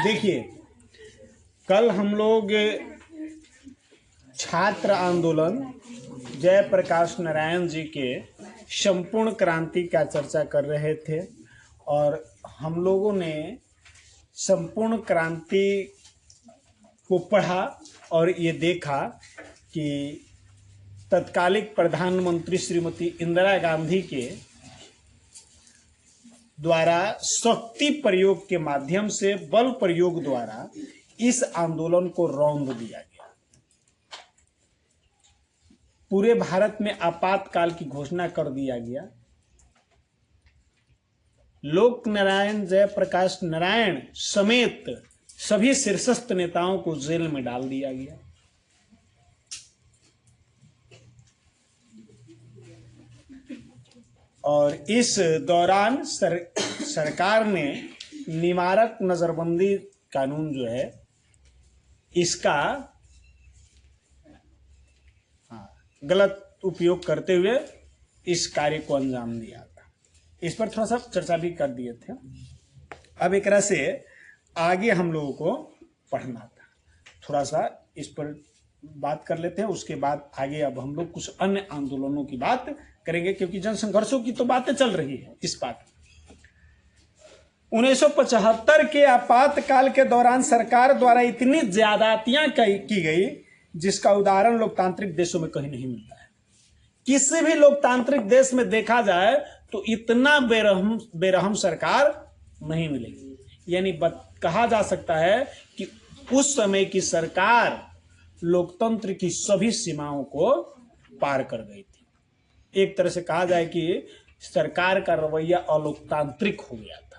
देखिए, कल हम लोग छात्र आंदोलन जयप्रकाश नारायण जी के संपूर्ण क्रांति का चर्चा कर रहे थे और हम लोगों ने संपूर्ण क्रांति को पढ़ा और ये देखा कि तत्कालिक प्रधानमंत्री श्रीमती इंदिरा गांधी के द्वारा शक्ति प्रयोग के माध्यम से, बल प्रयोग द्वारा इस आंदोलन को रौंद दिया गया। पूरे भारत में आपातकाल की घोषणा कर दिया गया। लोक नारायण जयप्रकाश नारायण समेत सभी शीर्षस्थ नेताओं को जेल में डाल दिया गया। और इस दौरान सरकार ने निवारक नजरबंदी कानून जो है इसका गलत उपयोग करते हुए इस कार्य को अंजाम दिया था। इस पर थोड़ा सा चर्चा भी कर दिए थे। अब एक तरह से आगे हम लोगों को पढ़ना था, थोड़ा सा इस पर बात कर लेते हैं। उसके बाद आगे अब हम लोग कुछ अन्य आंदोलनों की बात करेंगे, क्योंकि जन संघर्षों की तो बातें चल रही है। इस बात 1975 के आपातकाल के दौरान सरकार द्वारा इतनी ज्यादतियां की गई जिसका उदाहरण लोकतांत्रिक देशों में कहीं नहीं मिलता है। किसी भी लोकतांत्रिक देश में देखा जाए तो इतना बेरहम सरकार नहीं मिलेगी। यानी कहा जा सकता है कि उस समय की सरकार लोकतंत्र की सभी सीमाओं को पार कर गई थी। एक तरह से कहा जाए कि सरकार का रवैया अलोकतांत्रिक हो गया था।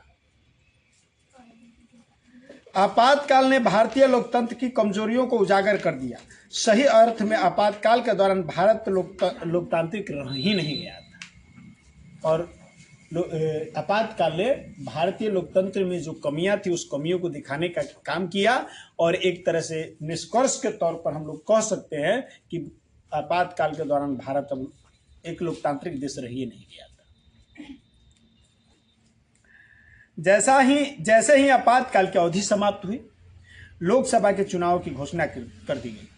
आपातकाल ने भारतीय लोकतंत्र की कमजोरियों को उजागर कर दिया। सही अर्थ में आपातकाल के दौरान भारत लोकतांत्रिक रह ही नहीं गया था और आपातकाल ने भारतीय लोकतंत्र में जो कमियां थी उस कमियों को दिखाने का काम किया। और एक तरह से निष्कर्ष के तौर पर हम लोग कह सकते हैं कि आपातकाल के दौरान भारत अब एक लोकतांत्रिक देश रह ही नहीं गया था। जैसे ही आपातकाल की अवधि समाप्त हुई, लोकसभा के चुनाव की घोषणा कर दी गई।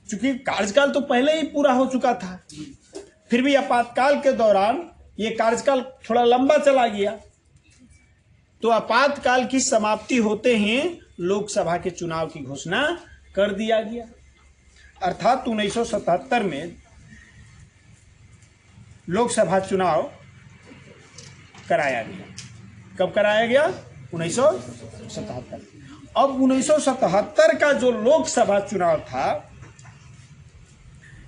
चूंकि कार्यकाल तो पहले ही पूरा हो चुका था, फिर भी आपातकाल के दौरान ये कार्यकाल थोड़ा लंबा चला गया, तो आपातकाल की समाप्ति होते ही लोकसभा के चुनाव की घोषणा कर दिया गया। अर्थात 1977 में लोकसभा चुनाव कराया गया। कब कराया गया? 1977। अब 1977 का जो लोकसभा चुनाव था,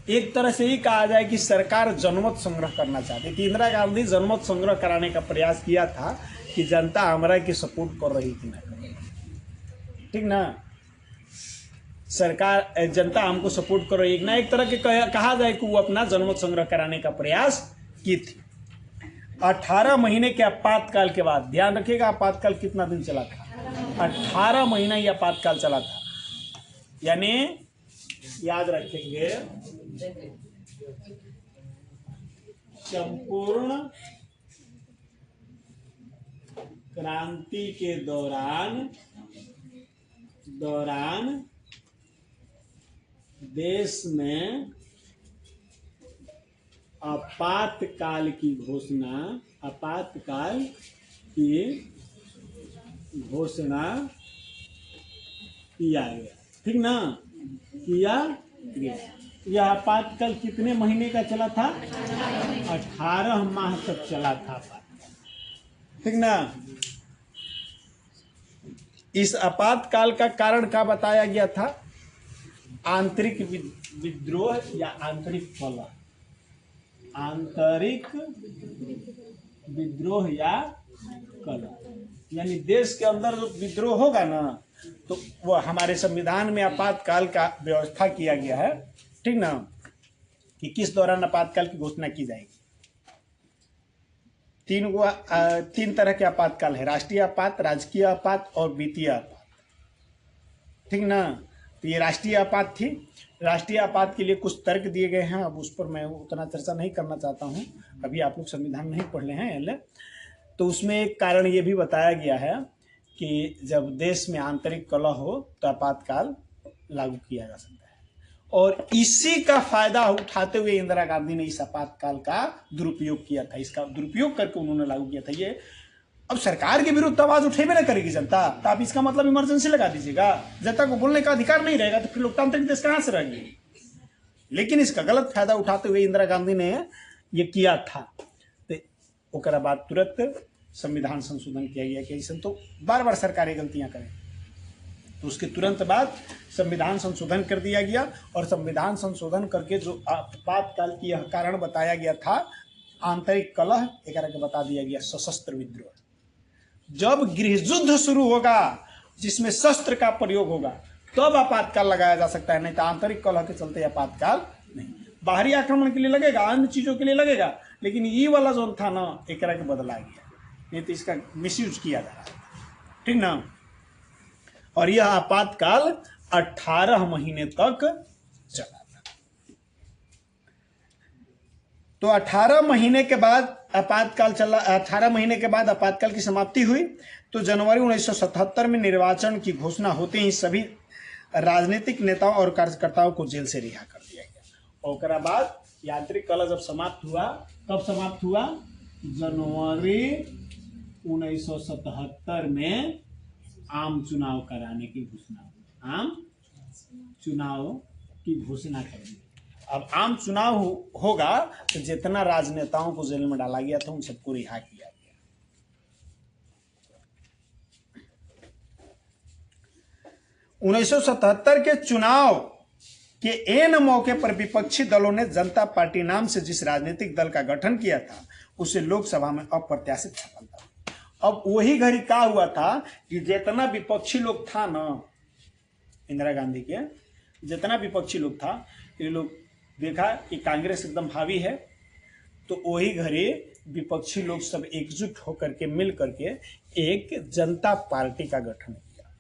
एक तरह से ही कहा जाए कि सरकार जनमत संग्रह करना चाहती थी। इंदिरा गांधी जनमत संग्रह कराने का प्रयास किया था कि जनता हमरा की सपोर्ट कर रही थी ना, ठीक ना, सरकार जनता हमको सपोर्ट कर रही है ना, एक तरह के कहा जाए कि वो अपना जनमत संग्रह कराने का प्रयास की थी। 18 महीने के आपातकाल के बाद, ध्यान रखिएगा आपातकाल कितना दिन चला था? 18 महीना ये आपातकाल चला था। यानी याद रखेंगे, संपूर्ण क्रांति के दौरान देश में आपातकाल की घोषणा किया गया, ठीक ना, किया गया। यह आपातकाल कितने महीने का चला था? 18 माह तक चला था, ठीक ना। इस आपातकाल का कारण क्या बताया गया था? आंतरिक विद्रोह या आंतरिक कलह। आंतरिक विद्रोह या कलह, यानी देश के अंदर जो विद्रोह होगा ना, तो वो हमारे संविधान में आपातकाल का व्यवस्था किया गया है, ठीक ना, कि किस दौरान आपातकाल की घोषणा की जाएगी। तीन तरह के आपातकाल है: राष्ट्रीय आपात, राजकीय आपात और वित्तीय आपात, ठीक ना। तो ये राष्ट्रीय आपात थी। राष्ट्रीय आपात के लिए कुछ तर्क दिए गए हैं, अब उस पर मैं उतना चर्चा नहीं करना चाहता हूँ, अभी आप लोग संविधान नहीं पढ़ ले हैं। तो उसमें एक कारण ये भी बताया गया है कि जब देश में आंतरिक कलह हो तो आपातकाल लागू किया जा सकता है, और इसी का फायदा उठाते हुए इंदिरा गांधी ने इस आपातकाल का दुरुपयोग किया था। इसका दुरुपयोग करके उन्होंने लागू किया था ये। अब सरकार के विरुद्ध आवाज उठेबे ना करेगी जनता, तो आप इसका मतलब इमरजेंसी लगा दीजिएगा। जनता को बोलने का अधिकार नहीं रहेगा तो फिर लोकतांत्रिक देश कहां से रहेगी। लेकिन इसका गलत फायदा उठाते हुए इंदिरा गांधी ने ये किया था। तो ओकरा बाद तुरंत संविधान संशोधन किया गया कि ऐसा तो बार बार सरकारें गलतियां करें, तो उसके तुरंत बाद संविधान संशोधन कर दिया गया। और संविधान संशोधन करके जो आपातकाल की यह कारण बताया गया था आंतरिक कलह, एक बता दिया गया सशस्त्र विद्रोह। जब गृह युद्ध शुरू होगा जिसमें शस्त्र का प्रयोग होगा तब आपातकाल लगाया जा सकता है, नहीं तो आंतरिक कलह के चलते आपातकाल नहीं। बाहरी आक्रमण के लिए लगेगा, अन्य चीजों के लिए लगेगा, लेकिन ये वाला जो था ना एक के बदला गया, नहीं तो इसका मिसयूज किया जा रहा है, ठीक ना। और यह आपातकाल 18 महीने तक चला था। तो 18 महीने के बाद आपातकाल चला। 18 महीने के बाद आपातकाल की समाप्ति हुई तो जनवरी 1977 में निर्वाचन की घोषणा होते ही सभी राजनीतिक नेताओं और कार्यकर्ताओं को जेल से रिहा कर दिया गया। और उसके बाद यांत्रिक कलह जब समाप्त हुआ, कब समाप्त हुआ? जनवरी 1977 में आम चुनाव कराने की घोषणा, आम चुनाव की घोषणा कर दी। अब आम चुनाव होगा तो जितना राजनेताओं को जेल में डाला गया था उन सबको रिहा किया गया। 1977 के चुनाव के एन मौके पर विपक्षी दलों ने जनता पार्टी नाम से जिस राजनीतिक दल का गठन किया था उसे लोकसभा में अप्रत्याशित सफलता। अब वही घड़ी क्या हुआ था कि जितना विपक्षी लोग था ना, इंदिरा गांधी के जितना विपक्षी लोग था, ये लोग देखा कि कांग्रेस एकदम हावी है, तो वही घड़ी विपक्षी लोग सब एकजुट होकर के मिल करके एक जनता पार्टी का गठन किया,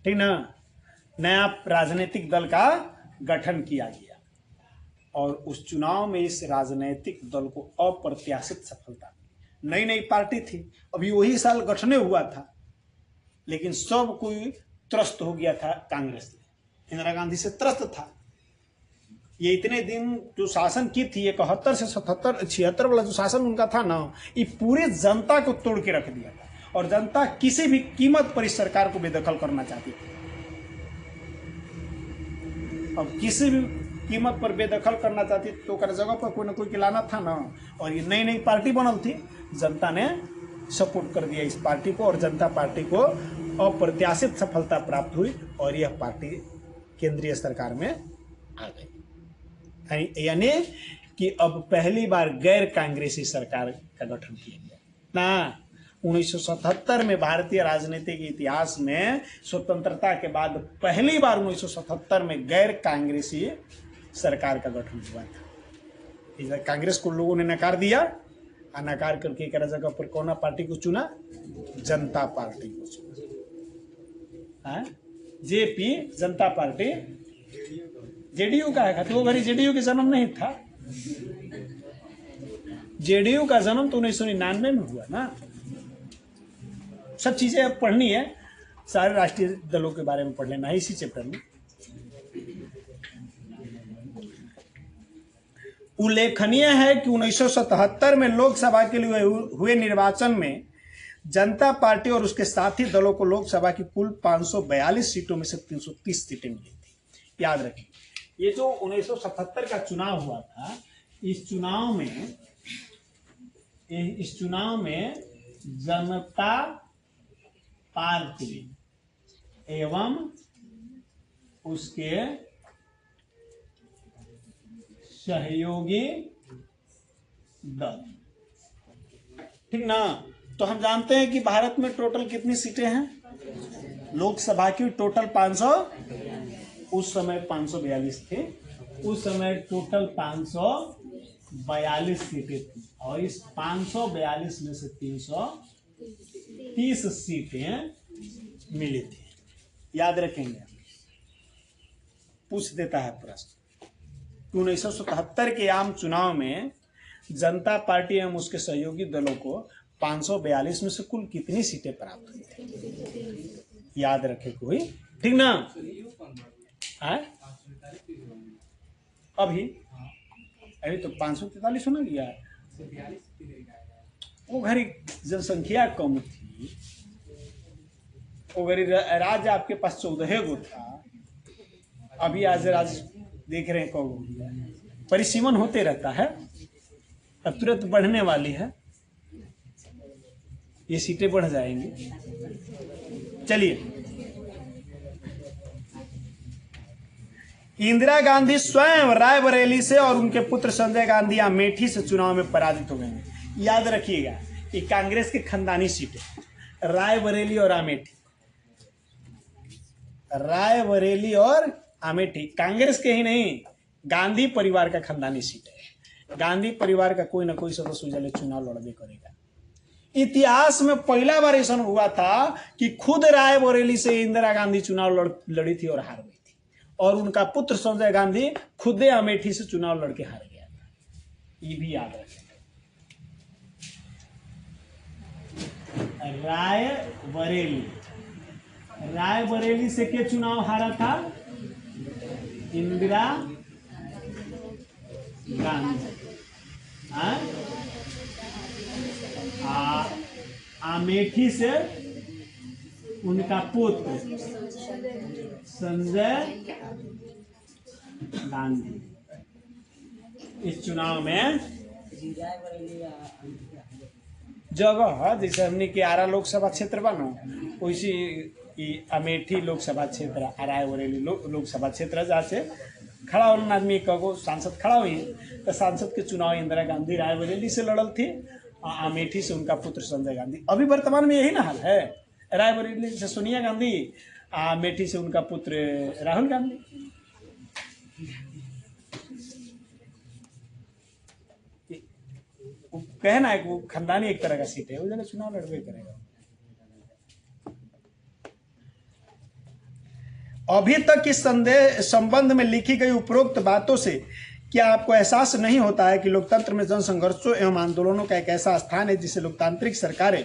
ठीक ना। नया राजनीतिक दल का गठन किया गया और उस चुनाव में इस राजनीतिक दल को अप्रत्याशित सफलता। नई नई पार्टी थी, अभी वही साल गठन हुआ था, लेकिन सब कोई त्रस्त हो गया था कांग्रेस में, इंदिरा गांधी से त्रस्त था। ये इतने दिन जो शासन की थी 71 से 77 76 वाला जो शासन उनका था ना, ये पूरे जनता को तोड़ के रख दिया था और जनता किसी भी कीमत पर इस सरकार को बेदखल करना चाहती थी। अब किसी भी कीमत पर बेदखल करना चाहती तो कर जगह पर कोई ना कोई लाना था ना। और ये नई नई पार्टी बनल थी, जनता ने सपोर्ट कर दिया इस पार्टी को और जनता पार्टी को अप्रत्याशित सफलता प्राप्त हुई और यह पार्टी केंद्रीय सरकार में आ गई। यानी कि अब पहली बार गैर कांग्रेसी सरकार का गठन किया गया ना। 1977 में भारतीय राजनीति के इतिहास में स्वतंत्रता के बाद पहली बार 1977 में गैर कांग्रेसी सरकार का गठन हुआ था। इधर कांग्रेस को लोगों ने नकार दिया और नकार करके एक जगह पर कौन पार्टी को चुना? जनता पार्टी को चुना। जेपी जनता पार्टी जेडीयू का है, तो वो घड़ी जेडीयू का जन्म नहीं था। जेडीयू का जन्म तो 1999 में हुआ ना। सब चीजें पढ़नी है, सारे राष्ट्रीय दलों के बारे में पढ़ लेना है इसी चैप्टर में। उल्लेखनीय है कि 1977 में लोकसभा के लिए हुए निर्वाचन में जनता पार्टी और उसके साथी दलों को लोकसभा की कुल 542 सीटों में से 330 सीटें मिली थी। याद रखें, ये जो 1977 का चुनाव हुआ था, इस चुनाव में जनता पार्टी एवं उसके सहयोगी दल, ठीक ना। तो हम जानते हैं कि भारत में टोटल कितनी सीटें हैं? लोकसभा की टोटल 500, उस समय 542 थे। उस समय टोटल 542 सीटें थी और इस 542 में से 330 सीटें मिली थी। याद रखेंगे, पूछ देता है प्रश्न। 1977 के आम चुनाव में जनता पार्टी एवं उसके सहयोगी दलों को 542 में से कुल कितनी सीटें प्राप्त हुई थी, याद रखे कोई, ठीक ना। अभी अभी तो 543 होना गया, वो घड़ी जनसंख्या कम थी, वो घड़ी राज्य आपके पास 14 गो था, अभी आज राज्य देख रहे हैं कब हो गया, परिसीमन होते रहता है, अब तुरंत बढ़ने वाली है, ये सीटें बढ़ जाएंगी। चलिए, इंदिरा गांधी स्वयं रायबरेली से और उनके पुत्र संजय गांधी अमेठी से चुनाव में पराजित हो गए। याद रखिएगा कि कांग्रेस के खानदानी सीटें रायबरेली और अमेठी, रायबरेली और अमेठी कांग्रेस के ही नहीं, गांधी परिवार का खानदानी सीट है। गांधी परिवार का कोई ना कोई सदस्य उजले चुनाव लड़बे करेगा। इतिहास में पहला बार ऐसा हुआ था कि खुद रायबरेली से इंदिरा गांधी चुनाव लड़ी थी और हार गई थी, और उनका पुत्र संजय गांधी खुद अमेठी से चुनाव लड़के हार गया था, ये भी याद रखें। रायबरेली से के चुनाव हारा था, इंदिरा गांधी। अमेठी से उनका पुत्र संजय गांधी इस चुनाव में जगह, जैसे हमने के आरा लोकसभा क्षेत्र बना वैसी अमेठी लोकसभा क्षेत्र, रायबरेली लोकसभा क्षेत्र, जहाँ से खड़ा होना आदमी कगो सांसद खड़ा हुई, तो सांसद के चुनाव इंदिरा गांधी रायबरेली से लड़ल थी, अमेठी से उनका पुत्र संजय गांधी। अभी वर्तमान में यही ना हाल है, रायबरेली से सोनिया गांधी, अमेठी से उनका पुत्र राहुल गांधी। कहना है वो खानदानी एक तरह का सीट है, वो जगह चुनाव लड़बे करेगा। अभी तक इस संबंध में लिखी गई उपरोक्त बातों से क्या आपको एहसास नहीं होता है कि लोकतंत्र में जनसंघर्षों एवं आंदोलनों का एक ऐसा स्थान है जिसे लोकतांत्रिक सरकारें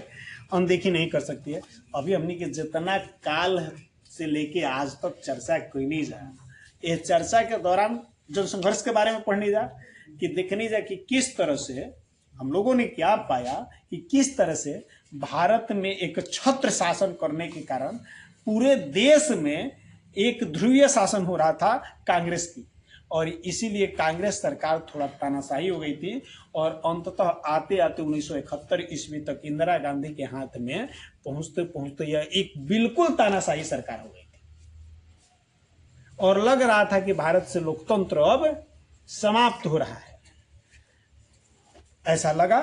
अनदेखी नहीं कर सकती है। अभी हमने के जितना काल से लेके आज तक चर्चा कोई नहीं जा, ये चर्चा के दौरान जनसंघर्ष के बारे में पढ़ने जा कि देखने जा कि किस तरह से हम लोगों ने क्या पाया कि किस तरह से भारत में एक छत्र शासन करने के कारण पूरे देश में एक ध्रुवीय शासन हो रहा था कांग्रेस की, और इसीलिए कांग्रेस सरकार थोड़ा तानाशाही हो गई थी, और अंततः आते आते 1971 ईस्वी तक इंदिरा गांधी के हाथ में पहुंचते पहुंचते यह एक बिल्कुल तानाशाही सरकार हो गई थी, और लग रहा था कि भारत से लोकतंत्र अब समाप्त हो रहा है। ऐसा लगा।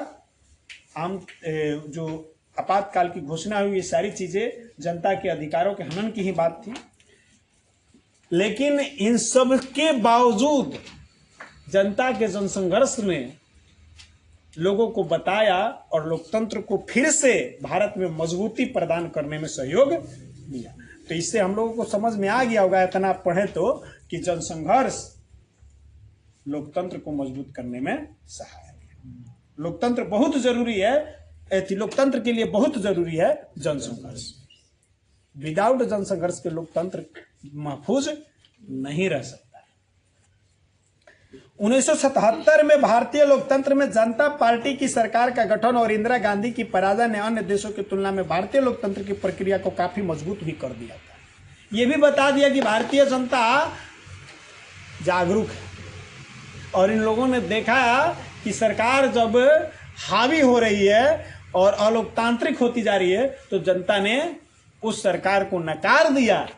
हम जो आपातकाल की घोषणा हुई, ये सारी चीजें जनता के अधिकारों के हनन की ही बात थी, लेकिन इन सब के बावजूद जनता के जनसंघर्ष में लोगों को बताया और लोकतंत्र को फिर से भारत में मजबूती प्रदान करने में सहयोग दिया। तो इससे हम लोगों को समझ में आ गया होगा, इतना पढ़े तो, कि जनसंघर्ष लोकतंत्र को मजबूत करने में सहायक है। लोकतंत्र बहुत जरूरी है, लोकतंत्र के लिए बहुत जरूरी है जनसंघर्ष। विदाउट जनसंघर्ष के लोकतंत्र महफूज नहीं रह सकता है। 1977 में भारतीय लोकतंत्र में जनता पार्टी की सरकार का गठन और इंदिरा गांधी की पराजय ने अन्य देशों की तुलना में भारतीय लोकतंत्र की प्रक्रिया को काफी मजबूत भी कर दिया था। यह भी बता दिया कि भारतीय जनता जागरूक है, और इन लोगों ने देखा कि सरकार जब हावी हो रही है और अलोकतांत्रिक होती जा रही है, तो जनता ने उस सरकार को नकार दिया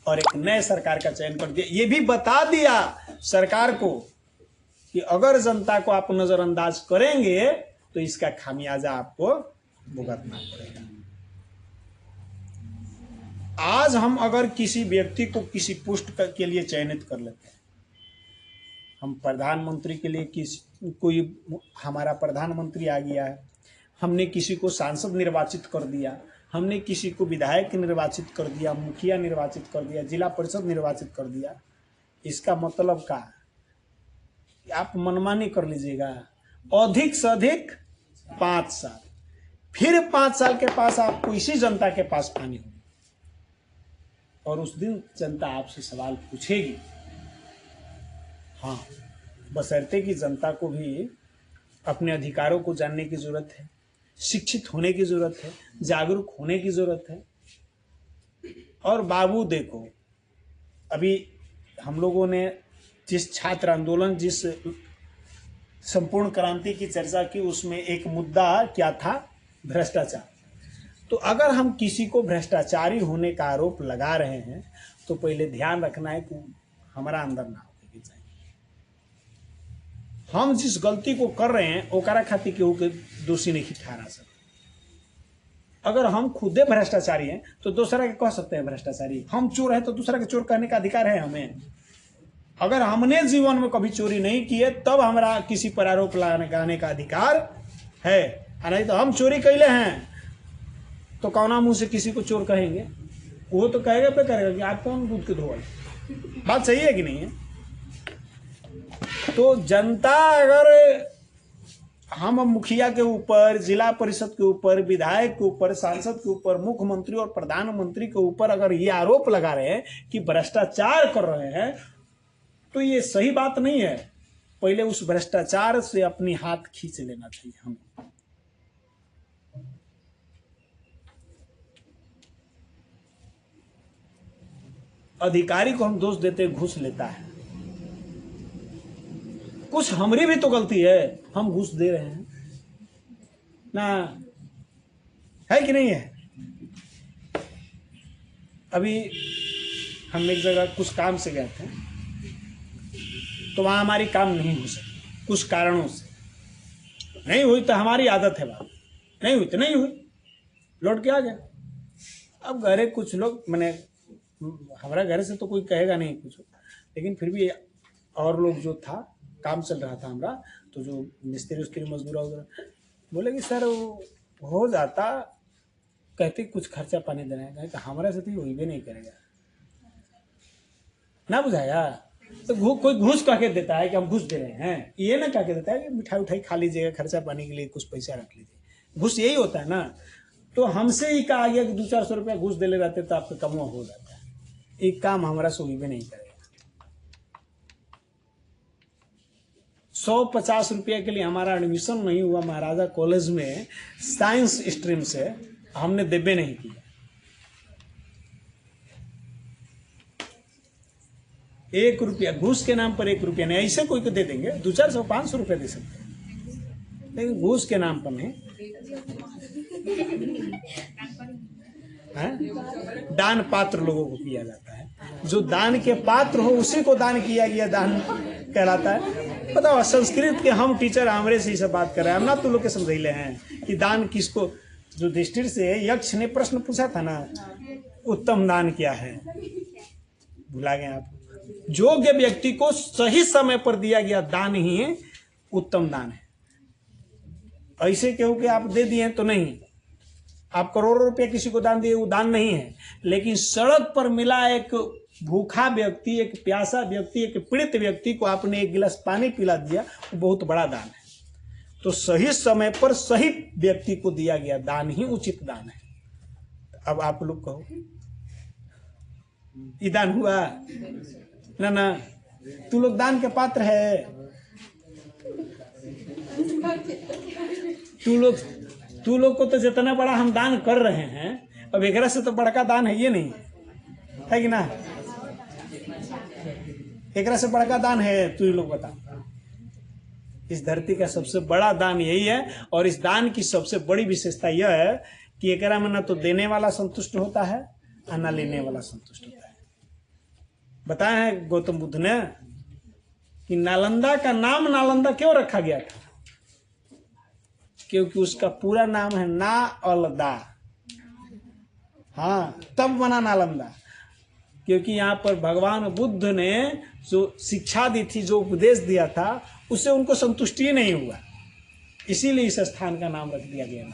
और एक नए सरकार का चयन कर दिया। ये भी बता दिया सरकार को कि अगर जनता को आप नजरअंदाज करेंगे तो इसका खामियाजा आपको भुगतना पड़ेगा। आज हम अगर किसी व्यक्ति को किसी पोस्ट के लिए चयनित कर लेते हैं, हम प्रधानमंत्री के लिए कोई हमारा प्रधानमंत्री आ गया है, हमने किसी को सांसद निर्वाचित कर दिया, हमने किसी को विधायक निर्वाचित कर दिया, मुखिया निर्वाचित कर दिया, जिला परिषद निर्वाचित कर दिया, इसका मतलब क्या? आप मनमानी कर लीजिएगा, अधिक से अधिक 5 साल। फिर 5 साल के पास आपको इसी जनता के पास आनी होगी और उस दिन जनता आपसे सवाल पूछेगी। हाँ, बशर्ते कि जनता को भी अपने अधिकारों को जानने की जरूरत है, शिक्षित होने की जरूरत है, जागरूक होने की जरूरत है। और बाबू देखो, अभी हम लोगों ने जिस छात्र आंदोलन, जिस संपूर्ण क्रांति की चर्चा की, उसमें एक मुद्दा क्या था? भ्रष्टाचार। तो अगर हम किसी को भ्रष्टाचारी होने का आरोप लगा रहे हैं तो पहले ध्यान रखना है कि हमारा अंदर ना होके चाहिए। हम जिस गलती को कर रहे हैं ओकरा खातिर केहू के दोषी नहीं ठहरा सकते। अगर हम खुदे भ्रष्टाचारी हैं तो दूसरा के कह सकते हैं भ्रष्टाचारी। हम चोर हैं तो दूसरा के चोर कहने का अधिकार है हमें। अगर हमने जीवन में कभी चोरी नहीं की है तब हमारा किसी पर आरोप लगाने का अधिकार है, नहीं तो हम चोरी कैले हैं तो कौना मुंह से किसी को चोर कहेंगे? वो तो कहेगा पे करेगा कि आप कौन दूध के धोल। बात सही है कि नहीं है? तो जनता, अगर हम मुखिया के ऊपर, जिला परिषद के ऊपर, विधायक के ऊपर, सांसद के ऊपर, मुख्यमंत्री और प्रधानमंत्री के ऊपर अगर ये आरोप लगा रहे हैं कि भ्रष्टाचार कर रहे हैं तो ये सही बात नहीं है। पहले उस भ्रष्टाचार से अपनी हाथ खींच लेना चाहिए हमें। अधिकारी को हम दोष देते घूस लेता है, कुछ हमारी भी तो गलती है, हम घूस दे रहे हैं ना, है कि नहीं है? अभी हम एक जगह कुछ काम से गए थे तो वहां हमारी काम नहीं हो सकी, कुछ कारणों से नहीं हुई। तो हमारी आदत है, बात नहीं हुई तो नहीं हुई, लौट के आ गया। अब घरे कुछ लोग, मैंने हमारा घर से तो कोई कहेगा नहीं कुछ, लेकिन फिर भी और लोग जो था, काम चल रहा था हमारा, तो जो मिस्त्री उस्त्री मजदूर वगैरह बोले कि सर हो जाता, कहते कुछ खर्चा पानी देना है, तो हमारे से तो ये भी नहीं करेगा ना, बुझाया? तो कोई घूस कह के देता है कि हम घूस दे रहे हैं, ये ना कह के देता है कि मिठाई उठाई खा लीजिएगा, खर्चा पानी के लिए कुछ पैसा रख लीजिए। घूस यही होता है ना। तो हमसे ही कहा गया कि 200-400 रुपया घूस दे ले रहते तो आपका कम हो जाता है। एक काम हमारा सुई भी नहीं करेगा। 150 रुपये के लिए हमारा एडमिशन नहीं हुआ महाराजा कॉलेज में, साइंस स्ट्रीम से, हमने देबे नहीं किया। 1 रुपया घूस के नाम पर, 1 रुपया नहीं। ऐसे कोई को दे देंगे, 200-400-500 रुपये दे सकते हैं, लेकिन घूस के नाम पर नहीं। दान पात्र लोगों को किया जाता है, जो दान के पात्र हो उसी को दान किया गया दान कहलाता है। बताओ, संस्कृत के हम टीचर हमरे से सब बात कर रहे हैं, हम ना तो लोग के समझले हैं कि दान किसको। जो दृष्टि से यक्ष ने प्रश्न पूछा था ना, उत्तम दान क्या है, भुला गए आप? योग्य व्यक्ति को सही समय पर दिया गया दान ही उत्तम दान है। ऐसे क्यों कि आप दे दिए तो नहीं, आप करोड़ों रुपए किसी को दान दिए, वो दान नहीं है। लेकिन सड़क पर मिला एक भूखा व्यक्ति, एक प्यासा व्यक्ति, एक पीड़ित व्यक्ति को आपने 1 गिलास पानी पिला दिया, वो बहुत बड़ा दान है। तो सही समय पर सही व्यक्ति को दिया गया दान ही उचित दान है। अब आप लोग कहो, ये दान हुआ ना? ना, तू लोग दान के पात्र है। तू लोग को तो जितना बड़ा हम दान कर रहे हैं, अब एक से तो बड़का दान है ये नहीं है कि ना? एक से बड़का दान है, तू ही लोग बता। इस धरती का सबसे बड़ा दान यही है, और इस दान की सबसे बड़ी विशेषता यह है कि एकरा में ना तो देने वाला संतुष्ट होता है और ना लेने वाला संतुष्ट होता है। बताया है गौतम बुद्ध ने कि नालंदा का नाम नालंदा क्यों रखा गया था? क्योंकि उसका पूरा नाम है ना-अल-दा। हाँ, तब बना नालंदा, क्योंकि यहाँ पर भगवान बुद्ध ने जो शिक्षा दी थी, जो उपदेश दिया था, उससे उनको संतुष्टि नहीं हुआ, इसीलिए इस स्थान का नाम रख दिया गया।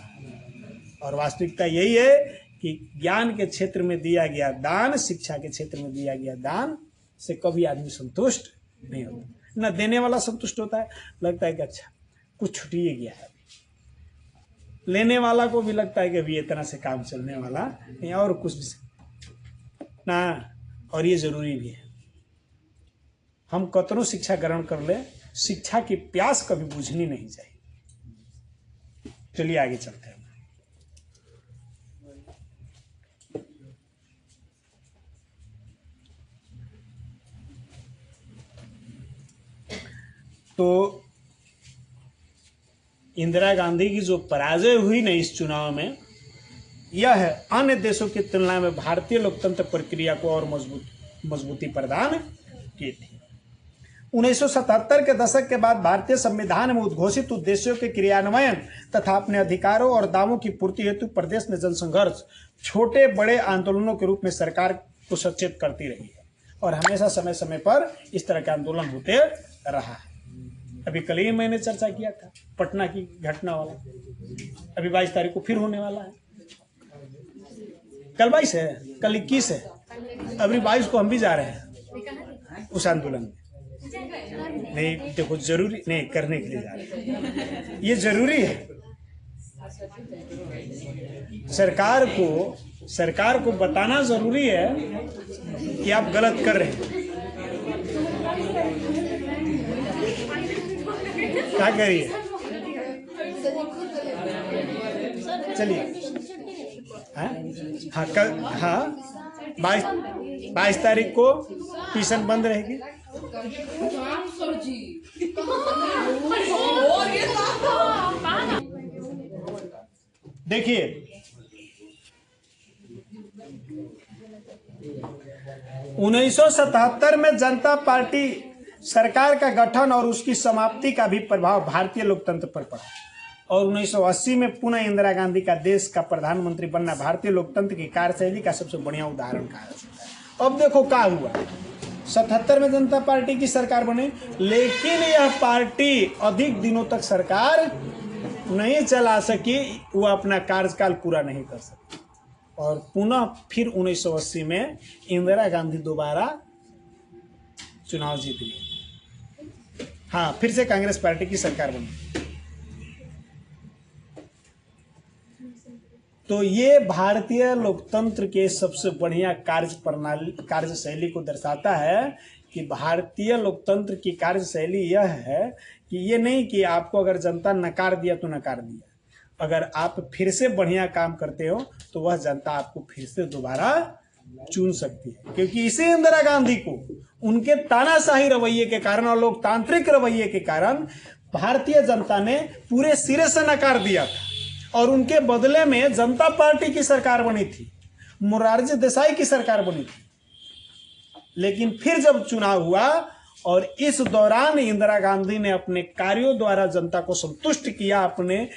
और वास्तविकता यही है कि ज्ञान के क्षेत्र में दिया गया दान, शिक्षा के क्षेत्र में दिया गया दान से कभी आदमी संतुष्ट नहीं होता। न देने वाला संतुष्ट होता है, लगता है कि अच्छा कुछ छुटिए गया है। लेने वाला को भी लगता है कि अभी इतना से काम चलने वाला नहीं, और कुछ भी ना। और ये जरूरी भी है, हम कतनों शिक्षा ग्रहण कर ले, शिक्षा की प्यास कभी बुझनी नहीं चाहिए। चलिए आगे चलते हैं। तो इंदिरा गांधी की जो पराजय हुई ना इस चुनाव में, यह अन्य देशों की तुलना में भारतीय लोकतंत्र प्रक्रिया को और मजबूती प्रदान की थी। 1977 के दशक के बाद भारतीय संविधान में उद्घोषित उद्देश्यों के क्रियान्वयन तथा अपने अधिकारों और दावों की पूर्ति हेतु प्रदेश में जनसंघर्ष छोटे बड़े आंदोलनों के रूप में सरकार को सचेत करती रही है, और हमेशा समय समय पर इस तरह के आंदोलन होते रहा है। अभी कल ही मैंने चर्चा किया था पटना की घटना वाला, अभी 22 तारीख को फिर होने वाला है। कल 22 है, कल 21 है, अभी 22 को हम भी जा रहे हैं उस आंदोलन में। नहीं देखो, जरूरी नहीं, करने के लिए जा रहे हैं, ये जरूरी है। सरकार को बताना जरूरी है कि आप गलत कर रहे हैं। क्या करिए, चलिए। हाँ कल, हाँ 22 तारीख को ट्यूशन बंद रहेगी। देखिए, 1977 में जनता पार्टी सरकार का गठन और उसकी समाप्ति का भी प्रभाव भारतीय लोकतंत्र पर पड़ा, और 1980 में पुनः इंदिरा गांधी का देश का प्रधानमंत्री बनना भारतीय लोकतंत्र की कार्यशैली का सबसे बढ़िया उदाहरण कहा जा सकता है। अब देखो क्या हुआ, 77 में जनता पार्टी की सरकार बनी, लेकिन यह पार्टी अधिक दिनों तक सरकार नहीं चला सकी, वो अपना कार्यकाल पूरा नहीं कर सकी, और पुनः फिर 1980 में इंदिरा गांधी दोबारा चुनाव जीत गई। हाँ, फिर से कांग्रेस पार्टी की सरकार बनी। तो ये भारतीय लोकतंत्र के सबसे बढ़िया कार्यशैली को दर्शाता है कि भारतीय लोकतंत्र की कार्यशैली यह है कि ये नहीं कि आपको अगर जनता नकार दिया तो नकार दिया, अगर आप फिर से बढ़िया काम करते हो तो वह जनता आपको फिर से दोबारा चुन सकती है। क्योंकि इसी इंदिरा गांधी को उनके तानाशाही रवैये के कारण और लोकतांत्रिक रवैये के कारण भारतीय जनता ने पूरे सिरे से नकार दिया था, और उनके बदले में जनता पार्टी की सरकार बनी थी, मोरारजी देसाई की सरकार बनी थी। लेकिन फिर जब चुनाव हुआ और इस दौरान इंदिरा गांधी ने अपने कार्यों द्वारा जनता को संतुष्ट किया, अपने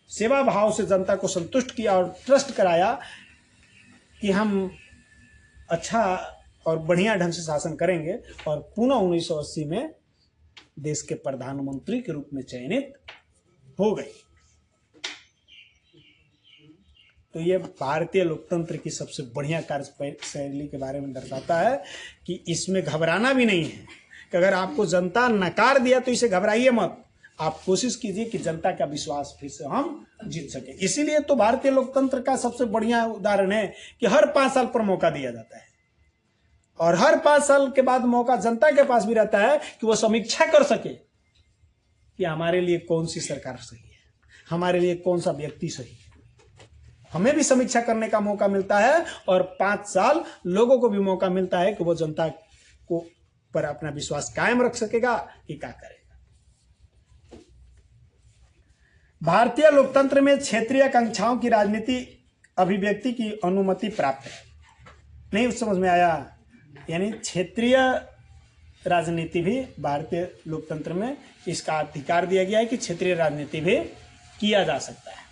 सेवा भाव से जनता को संतुष्ट किया और ट्रस्ट कराया कि हम अच्छा और बढ़िया ढंग से शासन करेंगे, और पुनः 1980 में देश के प्रधानमंत्री के रूप में चयनित हो गई। तो ये भारतीय लोकतंत्र की सबसे बढ़िया कार्यशैली के बारे में दर्शाता है कि इसमें घबराना भी नहीं है कि अगर आपको जनता नकार दिया तो इसे घबराइए मत, आप कोशिश कीजिए कि जनता का विश्वास फिर से हम जीत सके। इसीलिए तो भारतीय लोकतंत्र का सबसे बढ़िया उदाहरण है कि हर 5 साल पर मौका दिया जाता है, और हर 5 साल के बाद मौका जनता के पास भी रहता है कि वो समीक्षा कर सके कि हमारे लिए कौन सी सरकार सही है, हमारे लिए कौन सा व्यक्ति सही है। हमें भी समीक्षा करने का मौका मिलता है, और 5 साल लोगों को भी मौका मिलता है कि वो जनता को पर अपना विश्वास कायम रख सकेगा कि क्या करेगा। भारतीय लोकतंत्र में क्षेत्रीय आकांक्षाओं की राजनीति अभिव्यक्ति की अनुमति प्राप्त है। नहीं समझ में आया? यानी क्षेत्रीय राजनीति भी भारतीय लोकतंत्र में इसका अधिकार दिया गया है कि क्षेत्रीय राजनीति भी किया जा सकता है।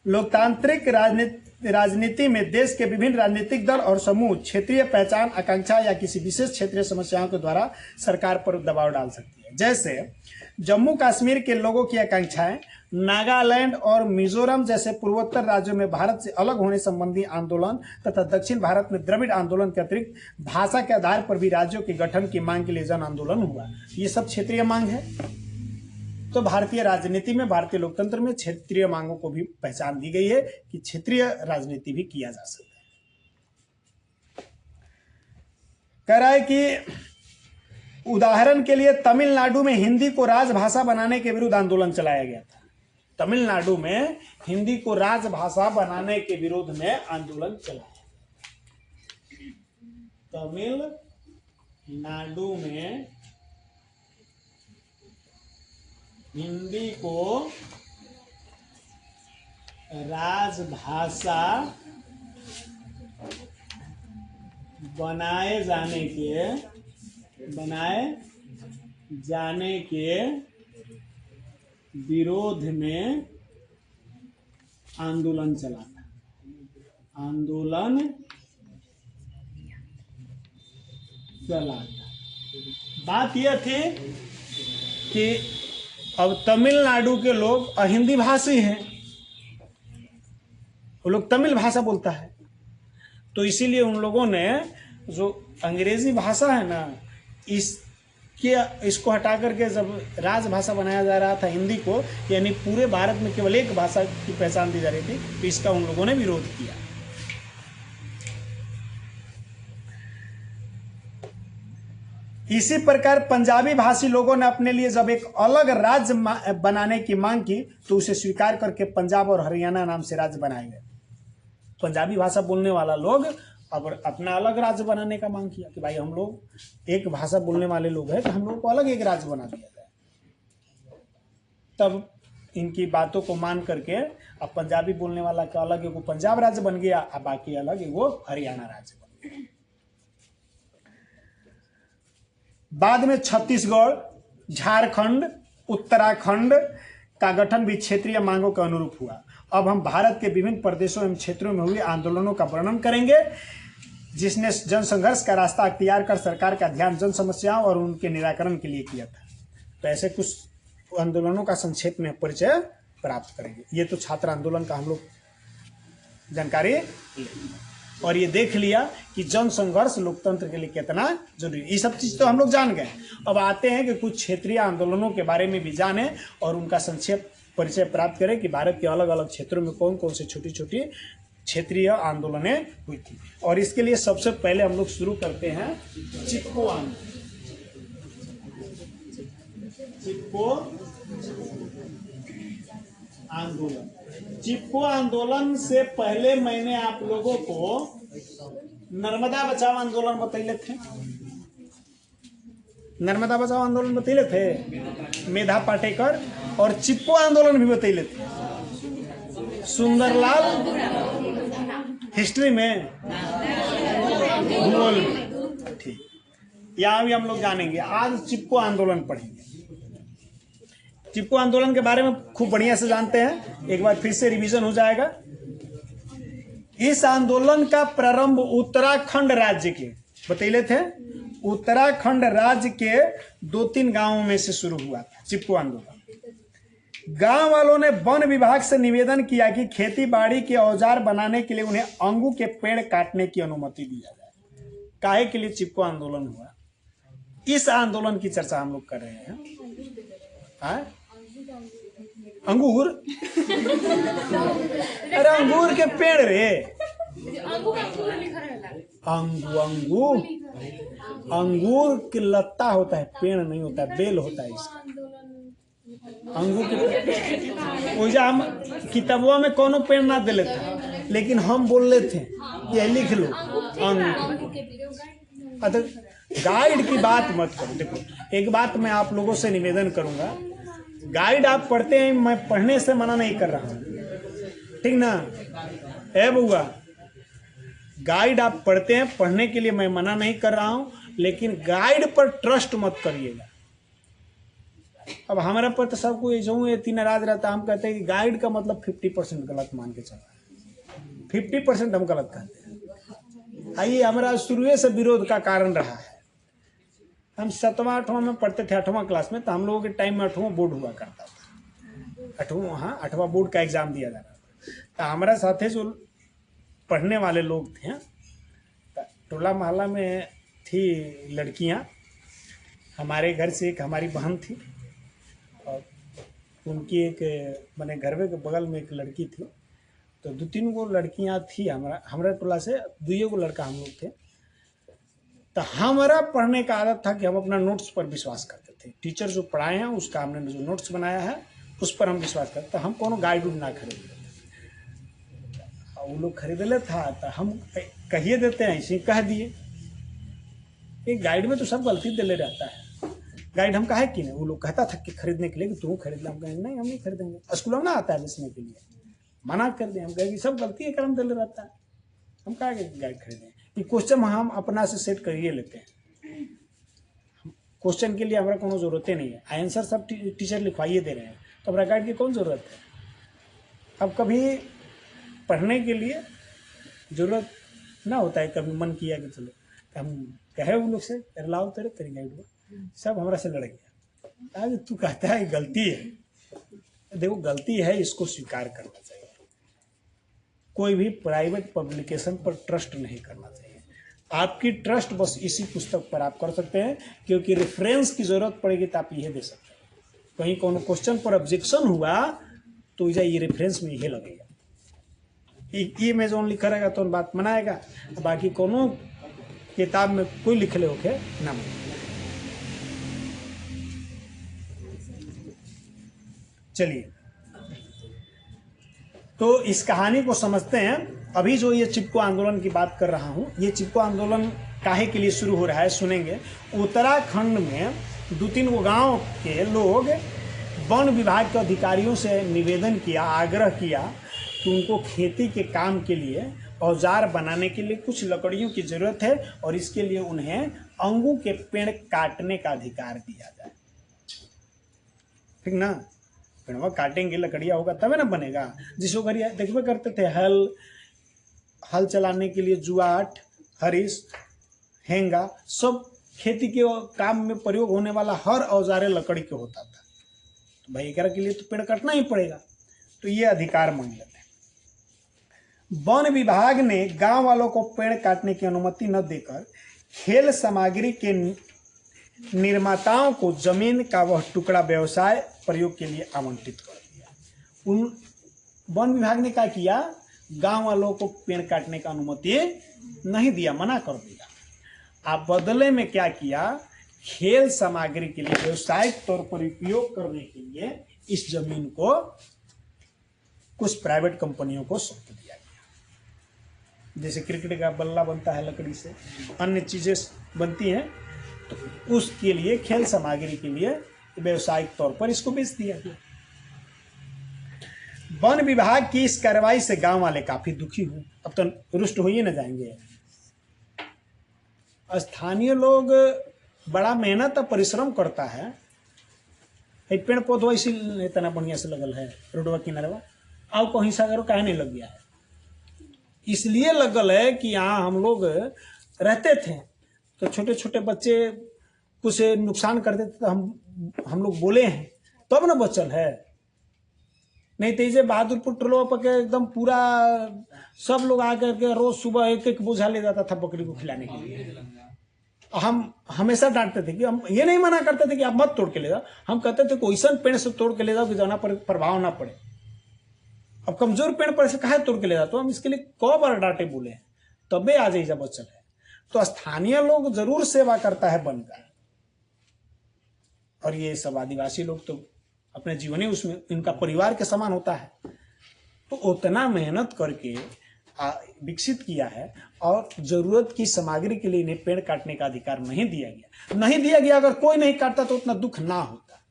लोकतांत्रिक राजनीति में देश के विभिन्न राजनीतिक दल और समूह क्षेत्रीय पहचान, आकांक्षा या किसी विशेष क्षेत्रीय समस्याओं के द्वारा सरकार पर दबाव डाल सकती है। जैसे जम्मू कश्मीर के लोगों की आकांक्षाएं, नागालैंड और मिजोरम जैसे पूर्वोत्तर राज्यों में भारत से अलग होने संबंधी आंदोलन तथा दक्षिण भारत में द्रविड़ आंदोलन के अतिरिक्त भाषा के आधार पर भी राज्यों के गठन की मांग के लिए जन आंदोलन हुआ। ये सब क्षेत्रीय मांग है। तो भारतीय राजनीति में, भारतीय लोकतंत्र में क्षेत्रीय मांगों को भी पहचान दी गई है कि क्षेत्रीय राजनीति भी किया जा सकता है। कह रहा है कि उदाहरण के लिए तमिलनाडु में हिंदी को राजभाषा बनाने के विरुद्ध आंदोलन चलाया गया था। तमिलनाडु में हिंदी को राजभाषा बनाने के विरोध में आंदोलन चलाया। तमिलनाडु में हिंदी को राजभाषा बनाए जाने के विरोध में आंदोलन चला था। बात यह थी कि अब तमिलनाडु के लोग अहिंदी भाषी हैं, वो लोग तमिल भाषा बोलता है, तो इसीलिए उन लोगों ने जो अंग्रेजी भाषा है ना, इसको हटा करके जब राजभाषा बनाया जा रहा था हिंदी को, यानी पूरे भारत में केवल एक भाषा की पहचान दी जा रही थी, तो इसका उन लोगों ने विरोध किया। इसी प्रकार पंजाबी भाषी लोगों ने अपने लिए जब एक अलग राज्य बनाने की मांग की, तो उसे स्वीकार करके पंजाब और हरियाणा नाम से राज्य बनाए गए। पंजाबी भाषा बोलने वाला लोग अब अपना अलग राज्य बनाने का मांग किया कि भाई हम लोग एक भाषा बोलने वाले लोग हैं, तो हम लोग को अलग एक राज्य बना दिया जाए। तब इनकी बातों को मान करके अब पंजाबी बोलने वाला का अलग एगो पंजाब राज्य बन गया, अब बाकी अलग एगो हरियाणा राज्य बन गया। बाद में छत्तीसगढ़, झारखंड, उत्तराखंड का गठन भी क्षेत्रीय मांगों के अनुरूप हुआ। अब हम भारत के विभिन्न प्रदेशों एवं क्षेत्रों में हुए आंदोलनों का वर्णन करेंगे, जिसने जनसंघर्ष का रास्ता अख्तियार कर सरकार का ध्यान जन समस्याओं और उनके निराकरण के लिए किया था। तो ऐसे कुछ आंदोलनों का संक्षेप में परिचय प्राप्त करेंगे। ये तो छात्र आंदोलन का हम लोग जानकारी और ये देख लिया कि जन संघर्ष लोकतंत्र के लिए कितना जरूरी है। ये सब चीज तो हम लोग जान गए। अब आते हैं कि कुछ क्षेत्रीय आंदोलनों के बारे में भी जाने और उनका संक्षेप परिचय प्राप्त करें कि भारत के अलग अलग क्षेत्रों में कौन कौन से छोटी छोटी क्षेत्रीय आंदोलनें हुई थी। और इसके लिए सबसे पहले हम लोग शुरू करते हैं चिपको आंदोलन। चिपको आंदोलन से पहले मैंने आप लोगों को नर्मदा बचाओ आंदोलन बतैले थे। नर्मदा बचाओ आंदोलन बतैले थे मेधा पाटेकर, और चिपको आंदोलन भी बतैले थे सुंदरलाल हिस्ट्री में, भूगोल में। ठीक, यहाँ भी हम लोग जानेंगे। आज चिपको आंदोलन पढ़ेंगे। चिपको आंदोलन के बारे में खूब बढ़िया से जानते हैं, एक बार फिर से रिवीजन हो जाएगा। इस आंदोलन का प्रारंभ उत्तराखंड राज्य के बतैले थे, उत्तराखंड राज्य के 2-3 गांवों में से शुरू हुआ था चिपको आंदोलन। गांव वालों ने वन विभाग से निवेदन किया कि खेती बाड़ी के औजार बनाने के लिए उन्हें अंगू के पेड़ काटने की अनुमति दिया जाए। काहे के लिए चिपको आंदोलन हुआ, इस आंदोलन की चर्चा हम लोग कर रहे हैं। अंगूर अरे अंगूर के पेड़ रे, अंगूर के लत्ता होता है, पेड़ नहीं होता है, बेल होता है इसका। अंगूर के वैसे हम किताबों में कोनो पेड़ ना दे लेते, लेकिन हम बोल रहे थे ये लिख लो अंगूर। गाइड की बात मत करो। देखो एक बात मैं आप लोगों से निवेदन करूंगा, गाइड आप पढ़ते हैं, मैं पढ़ने से मना नहीं कर रहा हूं, ठीक ना। ए बुआ, गाइड आप पढ़ते हैं, पढ़ने के लिए मैं मना नहीं कर रहा हूं, लेकिन गाइड पर ट्रस्ट मत करिएगा। अब हमारे पर तो सब कोई जो इतनी नाराज रहता है, हम कहते हैं कि गाइड का मतलब 50% गलत मान के चला, 50% हम गलत कहते हैं। आइए, हमारा शुरू से विरोध का कारण रहा है। हम 7वां 8वां में पढ़ते थे, 8वां क्लास में, तो हम लोगों के टाइम में 8वां बोर्ड हुआ करता था। 8वां बोर्ड का एग्जाम दिया जा रहा था। तो हमारे साथ जो पढ़ने वाले लोग थे, टोला मोहल्ला में थी लड़कियां, हमारे घर से एक हमारी बहन थी, और तो उनकी एक मैंने घरवे के बगल में एक लड़की थी, तो 2-3 गो लड़कियां थी हमारा टोला से 2 गो लड़का हम लोग थे। तो हमारा पढ़ने का आदत था कि हम अपना नोट्स पर विश्वास करते थे। टीचर जो पढ़ाए हैं उसका हमने जो नोट्स बनाया है उस पर हम विश्वास करते, तो हम कोनो गाइड उड ना खरीदते। वो लोग खरीदले था तो हम कहिए देते हैं, ऐसे ही कह दिए। एक गाइड में तो सब गलती दिले रहता है, गाइड हम कहे कि नहीं। वो लोग कहता था कि खरीदने के लिए कि तू खरीद ले, हम कहें नहीं हम नहीं खरीदेंगे, स्कूल में ना आता है बेचने के लिए, मना कर दें। हम कहें कि सब गलती है, कलम दिले रहता है, हम कहा कि गाइड खरीदें। ये क्वेश्चन हम अपना से सेट करिए लेते हैं, क्वेश्चन के लिए हमारा कोनो जरूरत नहीं है, आंसर सब टीचर लिखवाइए दे रहे हैं, तो हमारा गाइड की कौन ज़रूरत है। अब कभी पढ़ने के लिए ज़रूरत ना होता है, कभी मन किया कि चलो हम कहे उन लोग से लाओ तेरी गाइड को, सब हमारा से लड़ गया। आज तू कहता है गलती है, देखो गलती है इसको स्वीकार करना चाहिए। कोई भी प्राइवेट पब्लिकेशन पर ट्रस्ट नहीं करना चाहिए। आपकी ट्रस्ट बस इसी पुस्तक पर आप कर सकते हैं, क्योंकि रेफरेंस की जरूरत पड़ेगी तो आप ये दे सकते हैं। कहीं कोनो क्वेश्चन पर ऑब्जेक्शन हुआ तो ये रेफरेंस में ये लगेगा, ये में जो लिखा रहेगा तो बात मनाएगा, बाकी कोनो किताब में कोई लिखले होके ना माने। चलिए तो इस कहानी को समझते हैं। अभी जो ये चिपको आंदोलन की बात कर रहा हूं, ये चिपको आंदोलन काहे के लिए शुरू हो रहा है सुनेंगे। उत्तराखंड में 2-3 गो गांव के लोग वन विभाग के अधिकारियों से निवेदन किया, आग्रह किया कि उनको खेती के काम के लिए औजार बनाने के लिए कुछ लकड़ियों की जरूरत है और इसके लिए उन्हें अंगू के पेड़ काटने का अधिकार दिया जाए। ठीक ना, पेड़वा काटेंगे लकड़ियाँ होगा तब ना बनेगा। जिसको करिए देखबे करते थे, हल चलाने के लिए जुआट, हरिस, हेंगा, सब खेती के काम में प्रयोग होने वाला हर औजारे लकड़ी के होता था। तो भाई एकरा के लिए तो पेड़ काटना ही पड़ेगा, तो ये अधिकार मांग लेते। वन विभाग ने गांव वालों को पेड़ काटने की अनुमति न देकर खेल सामग्री के निर्माताओं को जमीन का वह टुकड़ा व्यवसाय प्रयोग के लिए आवंटित कर दिया। उन वन विभाग ने क्या किया, गांव वालों को पेड़ काटने का अनुमति नहीं दिया, मना कर दिया। आप बदले में क्या किया, खेल सामग्री के लिए व्यवसायिक तौर पर उपयोग करने के लिए इस जमीन को कुछ प्राइवेट कंपनियों को सौंप दिया गया। जैसे क्रिकेट का बल्ला बनता है लकड़ी से, अन्य चीजें बनती हैं, तो उसके लिए खेल सामग्री के लिए व्यवसायिक तौर पर इसको बेच दिया गया। वन विभाग की इस कार्रवाई से गांव वाले काफी दुखी हुए। अब तो रुष्ट हो ही न जाएंगे। स्थानीय लोग बड़ा मेहनत और परिश्रम करता है, पेड़ पौधों इसी इतना बढ़िया से लगल है रोडवा किनारे, और कहीं से अगर काहे नहीं लग गया है। इसलिए लगल है कि यहाँ हम लोग रहते थे तो छोटे छोटे बच्चे कुछ नुकसान करते थे, तो हम लोग बोले हैं तब ना बचल है। नहीं तो इसे बहादुरपुर टोलो पर के एकदम पूरा सब लोग आकर के रोज सुबह एक एक बोझा ले जाता था बकरी को खिलाने के लिए। हम हमेशा डांटते थे कि हम ये नहीं मना करते थे कि आप मत तोड़ के ले जाओ, हम कहते थे कोई ऐसा पेड़ से तोड़ के ले जाओ कि जाना पर प्रभाव ना पड़े। अब कमजोर पेड़ पर से कहा तोड़ के ले जाओ, तो हम इसके लिए कौ बार डांटे बोले, तबे आ जाइए बचल है। तो स्थानीय लोग जरूर सेवा करता है वन का, और ये सब आदिवासी लोग तो अपने जीवन ही उसमें इनका परिवार के समान होता है। तो उतना मेहनत करके विकसित किया है, और जरूरत की सामग्री के लिए इन्हें पेड़ काटने का अधिकार नहीं दिया गया। अगर कोई नहीं काटता तो उतना दुख ना होता।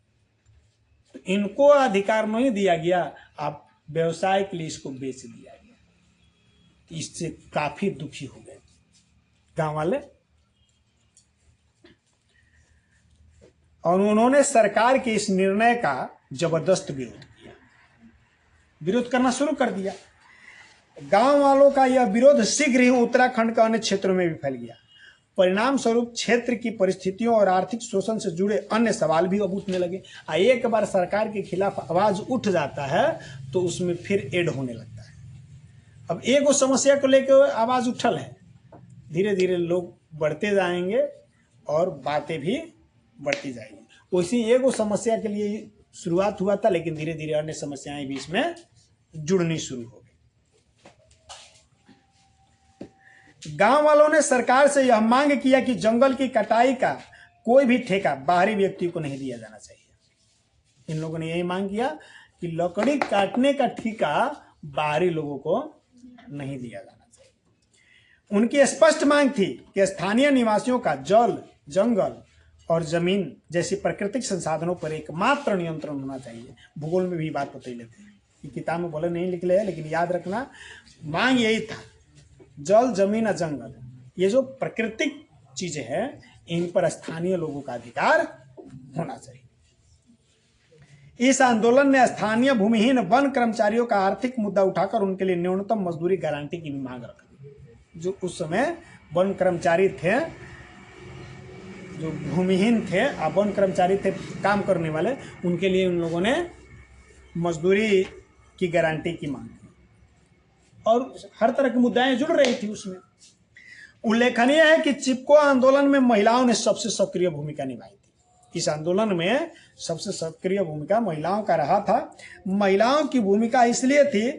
तो इनको अधिकार नहीं दिया गया, आप व्यवसाय के लिए इसको बेच दिया गया। तो इससे काफी दुखी हो गए गांव वाले, और उन्होंने सरकार के इस निर्णय का जबरदस्त विरोध किया, विरोध करना शुरू कर दिया। गांव वालों का यह विरोध शीघ्र ही उत्तराखंड के अन्य क्षेत्रों में भी फैल गया। परिणाम स्वरूप क्षेत्र की परिस्थितियों और आर्थिक शोषण से जुड़े अन्य सवाल भी अब उठने लगे। एक बार सरकार के खिलाफ आवाज उठ जाता है तो उसमें फिर ऐड होने लगता है। अब एक समस्या को लेकर आवाज उठल है, धीरे धीरे लोग बढ़ते जाएंगे और बातें भी बढ़ती जाएंगी। उसी एक समस्या के लिए शुरुआत हुआ था, लेकिन धीरे धीरे अन्य समस्याएं भी इसमें जुड़नी शुरू हो गई। गांव वालों ने सरकार से यह मांग किया कि जंगल की कटाई का कोई भी ठेका बाहरी व्यक्ति को नहीं दिया जाना चाहिए। इन लोगों ने यही मांग किया कि लकड़ी काटने का ठेका बाहरी लोगों को नहीं दिया जाना चाहिए। उनकी स्पष्ट मांग थी कि स्थानीय निवासियों का जल, जंगल और जमीन जैसी प्राकृतिक संसाधनों पर एकमात्र नियंत्रण होना चाहिए। भूगोल में भी बात बता लेते हैं कि किताब में बोले नहीं लिखले है, लेकिन याद रखना मांग यही था, जल, जमीन और जंगल, ये जो प्राकृतिक चीजें हैं, इन पर स्थानीय लोगों का अधिकार होना चाहिए। इस आंदोलन ने स्थानीय भूमिहीन वन कर्मचारियों का आर्थिक मुद्दा उठाकर उनके लिए न्यूनतम मजदूरी गारंटी की भी मांग रखी। जो उस समय वन कर्मचारी थे, जो भूमिहीन थे, अब वन कर्मचारी थे काम करने वाले, उनके लिए उन लोगों ने मजदूरी की गारंटी की मांग की और हर तरह की मुद्दाएं जुड़ रही थी उसमें। उल्लेखनीय है कि चिपको आंदोलन में महिलाओं ने सबसे सक्रिय भूमिका निभाई थी। इस आंदोलन में सबसे सक्रिय भूमिका महिलाओं का रहा था। महिलाओं की भूमिका इसलिए थी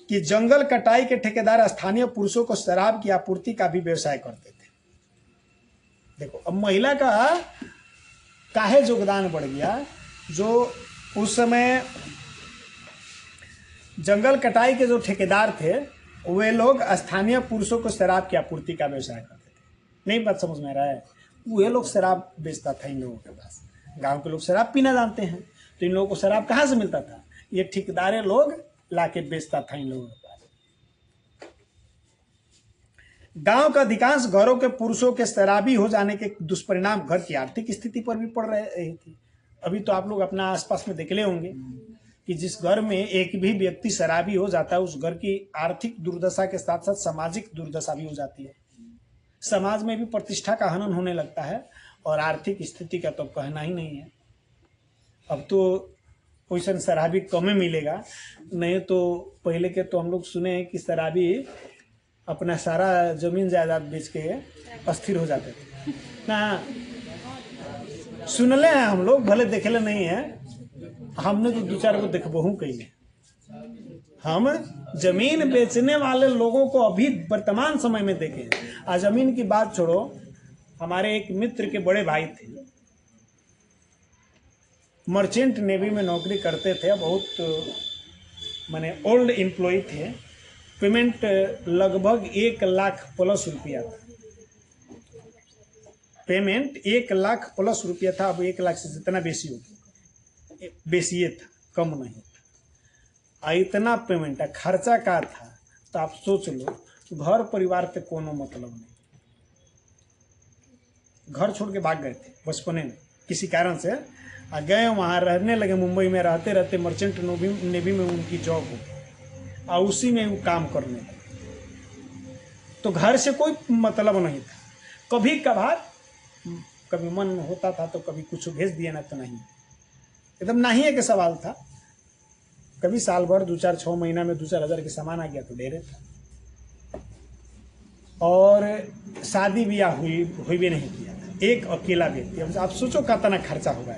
कि जंगल कटाई के ठेकेदार स्थानीय पुरुषों को शराब की आपूर्ति का भी व्यवसाय करते थे। देखो अब महिला का काहे योगदान बढ़ गया। जो उस समय जंगल कटाई के जो ठेकेदार थे, वे लोग स्थानीय पुरुषों को शराब की आपूर्ति का व्यवसाय करते थे। नहीं बात समझ में आ रहा है? वे लोग शराब बेचता था इन लोगों के पास। गांव के लोग शराब पीना जानते हैं, तो इन लोगों को शराब कहाँ से मिलता था? ये ठेकेदारे लोग लाके बेचता था इन लोगों के पास। गांव का अधिकांश घरों के पुरुषों के शराबी हो जाने के दुष्परिणाम घर की आर्थिक स्थिति पर भी पड़ रही थी। अभी तो आप लोग अपना आसपास में देख ले होंगे कि जिस घर में एक भी व्यक्ति शराबी हो जाता है, उस घर की आर्थिक दुर्दशा के साथ साथ सामाजिक दुर्दशा भी हो जाती है। समाज में भी प्रतिष्ठा का हनन होने लगता है और आर्थिक स्थिति का तो कहना ही नहीं है। अब तो वैसा शराबी कम ही मिलेगा, नहीं तो पहले के तो हम लोग सुने हैं कि शराबी अपना सारा जमीन जायदाद बेच के अस्थिर हो जाते थे ना। सुनले हैं हम लोग, भले देखले नहीं है, हमने तो दो चार को देखबहू कही। हम जमीन बेचने वाले लोगों को अभी वर्तमान समय में देखें। आज जमीन की बात छोड़ो, हमारे एक मित्र के बड़े भाई थे, मर्चेंट नेवी में नौकरी करते थे, बहुत माने ओल्ड एम्प्लॉय थे। पेमेंट लगभग 1 लाख प्लस रुपया था। पेमेंट 1 लाख प्लस रुपया था। अब 1 लाख से जितना बेसी हो गया, बेसी था, कम नहीं था। इतना पेमेंट है, खर्चा का था। तो आप सोच लो, घर परिवार पे कोनो मतलब नहीं। घर छोड़ के भाग गए थे बचपने में किसी कारण से, गए वहाँ रहने लगे। मुंबई में रहते रहते मर्चेंट नेवी में उनकी जॉब हो और उसी में वो काम करने लगे। तो घर से कोई मतलब नहीं था। कभी कभार कभी मन होता था तो कभी कुछ भेज दिया, ना तो नहीं। एकदम नहीं है कि सवाल था। कभी साल भर 2-4-6 महीना में 2-4 हज़ार के सामान आ गया तो ढेरे था। और शादी ब्याह हुई भी नहीं किया था, एक अकेला व्यक्ति। अब आप सोचो कितना खर्चा होगा।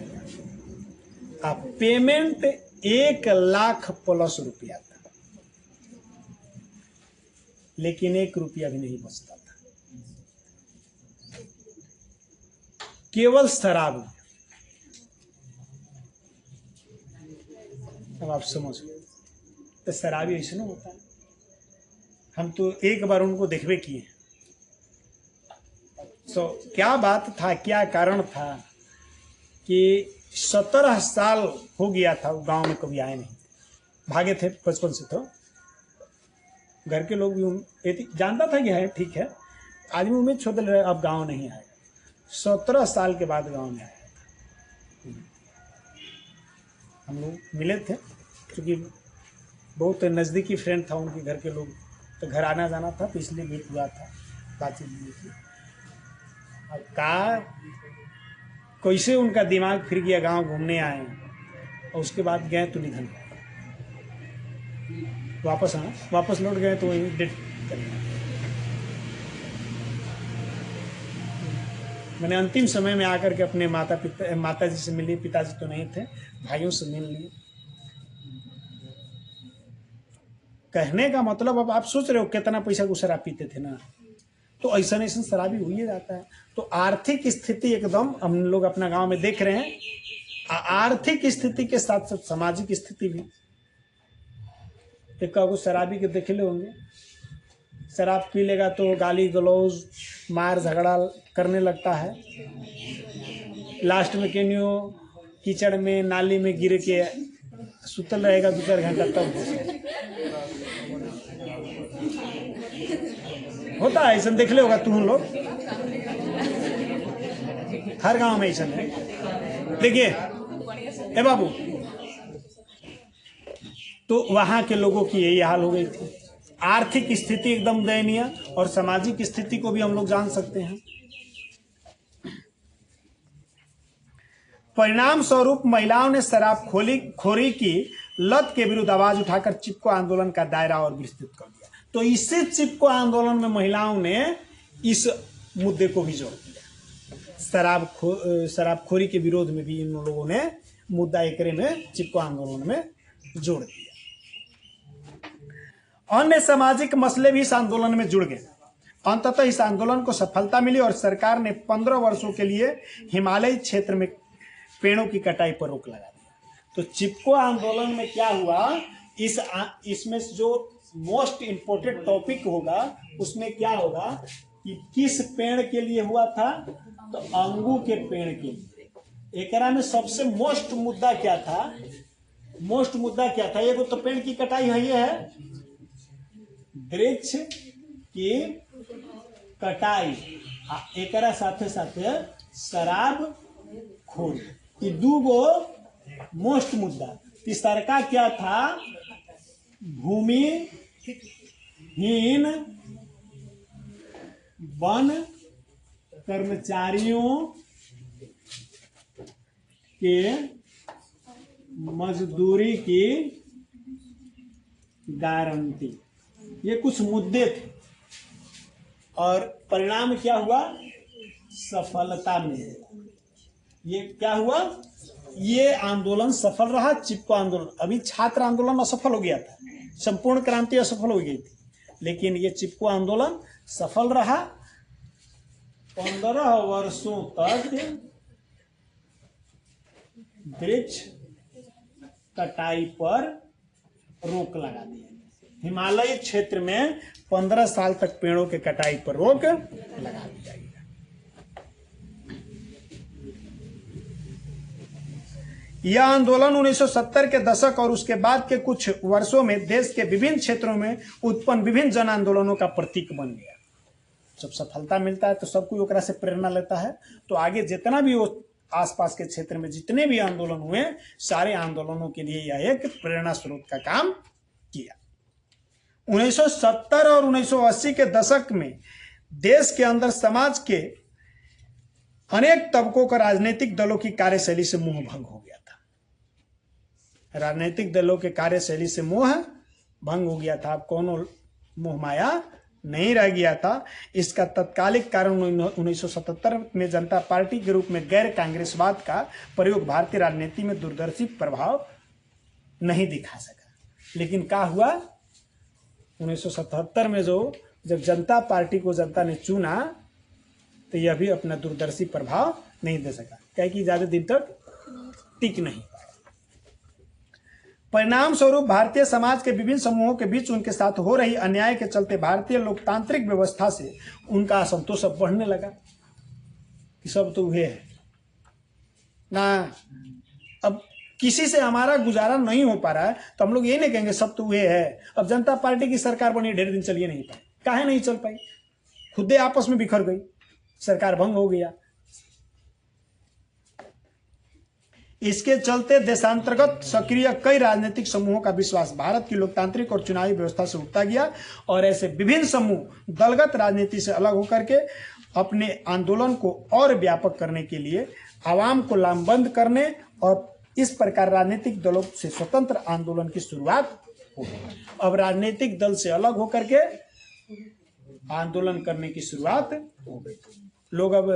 आप पेमेंट 1 लाख प्लस रुपया था, लेकिन 1 रुपया भी नहीं बचता था। केवल शराब। अब आप समझ, तो शराबी ऐसे ना होता है। हम तो एक बार उनको देखबे किए। तो क्या बात था, क्या कारण था कि 17 साल हो गया था, वो गांव में कभी आए नहीं, भागे थे बचपन से। तो घर के लोग भी जानता था कि है ठीक है, आदमी उम्मीद छोड़ रहे, अब गांव नहीं आएगा। 17 साल के बाद गांव में आया था। हम लोग मिले थे, क्योंकि बहुत नज़दीकी फ्रेंड था उनके घर के लोग, तो घर आना जाना था, तो इसलिए भेंट हुआ था, बातचीत हुई थी। अब का कैसे उनका दिमाग फिर गया, गांव घूमने आए और उसके बाद गए तो निधन, वापस लौट गए तो वहीं डेट कर। मैंने अंतिम समय में आकर के अपने माता जी से मिली, पिताजी तो नहीं थे, भाइयों से मिल लिए। कहने का मतलब, अब आप सोच रहे हो कितना पैसा को शराब पीते थे ना, तो ऐसा ऐसा शराबी हो ही जाता है। तो आर्थिक स्थिति एकदम हम लोग अपना गांव में देख रहे हैं, आर्थिक स्थिति के साथ साथ सामाजिक स्थिति भी। एक को शराबी के देखे होंगे, शराब पी लेगा तो गाली गलौज मार झगड़ा करने लगता है, लास्ट में केनियो कीचड़ में नाली में गिर के सुतल रहेगा 2-4 घंटा, तब होता है। ऐसा देख ले होगा तुम लोग, हर गांव में ऐसा है। देखिए ए बाबू, तो वहां के लोगों की यही हाल हो गई थी। आर्थिक स्थिति एकदम दयनीय, और सामाजिक स्थिति को भी हम लोग जान सकते हैं। परिणाम स्वरूप महिलाओं ने शराब खोरी की लत के विरुद्ध आवाज उठाकर चिपको आंदोलन का दायरा और विस्तृत कर दिया। तो इसी चिपको आंदोलन में महिलाओं ने इस मुद्दे को भी जोड़ दिया। शराबखोरी के विरोध में भी इन लोगों ने मुद्दा एकरे में चिपको आंदोलन में जोड़ दिया। अन्य सामाजिक मसले भी इस आंदोलन में जुड़ गए। अंततः इस आंदोलन को सफलता मिली और सरकार ने 15 वर्षों के लिए हिमालयी क्षेत्र में पेड़ों की कटाई पर रोक लगा दिया। तो चिपको आंदोलन में क्या हुआ, इसमें जो मोस्ट इम्पोर्टेंट टॉपिक होगा उसमें क्या होगा कि किस पेड़ के लिए हुआ था, तो अंगू के पेड़ के लिए। एकरा में सबसे मोस्ट मुद्दा क्या था, एगो तो पेड़ की कटाई है, वृक्ष की कटाई, एकरा साथे साथे शराब खोरी, ये दूगो मोस्ट मुद्दा। तीसरा क्या था, भूमिहीन वन कर्मचारियों के मजदूरी की गारंटी। ये कुछ मुद्दे थे और परिणाम क्या हुआ, सफलता मिली। ये क्या हुआ, ये आंदोलन सफल रहा, चिपको आंदोलन। अभी छात्र आंदोलन असफल हो गया था, संपूर्ण क्रांति असफल हो गई थी, लेकिन ये चिपको आंदोलन सफल रहा। 15 वर्षों तक वृक्ष कटाई पर रोक लगा दिया। हिमालय क्षेत्र में 15 साल तक पेड़ों के कटाई पर रोक लगा दी जाएगी। यह आंदोलन 1970 के दशक और उसके बाद के कुछ वर्षों में देश के विभिन्न क्षेत्रों में उत्पन्न विभिन्न जन आंदोलनों का प्रतीक बन गया। जब सफलता मिलता है तो सब कोई ओकरा से प्रेरणा लेता है, तो आगे जितना भी वो आसपास के क्षेत्र में जितने भी आंदोलन हुए, सारे आंदोलनों के लिए यह एक प्रेरणा स्रोत का काम किया। 1970 और 1980 के दशक में देश के अंदर समाज के अनेक तबकों का राजनीतिक दलों की कार्यशैली से मोह भंग हो गया था। राजनीतिक दलों के कार्यशैली से मोह भंग हो गया था। अब कोनो मोह माया नहीं रह गया था। इसका तत्कालिक कारण 1977 में जनता पार्टी के रूप में गैर कांग्रेसवाद का प्रयोग भारतीय राजनीति में दूरदर्शी प्रभाव नहीं दिखा सका। लेकिन क्या हुआ, 1977 में जब जनता पार्टी को जनता ने चुना, तो यह भी अपना दूरदर्शी प्रभाव नहीं दे सका, क्या कि ज्यादा दिन तक टिक नहीं पाया। परिणाम स्वरूप भारतीय समाज के विभिन्न समूहों के बीच उनके साथ हो रही अन्याय के चलते भारतीय लोकतांत्रिक व्यवस्था से उनका असंतोष अब बढ़ने लगा कि सब तो वह है ना, अब किसी से हमारा गुजारा नहीं हो पा रहा है, तो हम लोग ये नहीं कहेंगे सब तो वह है। अब जनता पार्टी की सरकार बनी, ढेर दिन चलिए नहीं पाई। काहे नहीं चल पाई, खुदे आपस में बिखर गई, सरकार भंग हो गया। इसके चलते देशांतर्गत सक्रिय कई राजनीतिक समूहों का विश्वास भारत की लोकतांत्रिक और चुनावी व्यवस्था से उठता गया और ऐसे विभिन्न समूह दलगत राजनीति से अलग होकर के अपने आंदोलन को और व्यापक करने के लिए आवाम को लामबंद करने और इस प्रकार राजनीतिक दलों से स्वतंत्र आंदोलन की शुरुआत हो गई। अब राजनीतिक दल से अलग होकर के आंदोलन करने की शुरुआत हो गई। लोग अब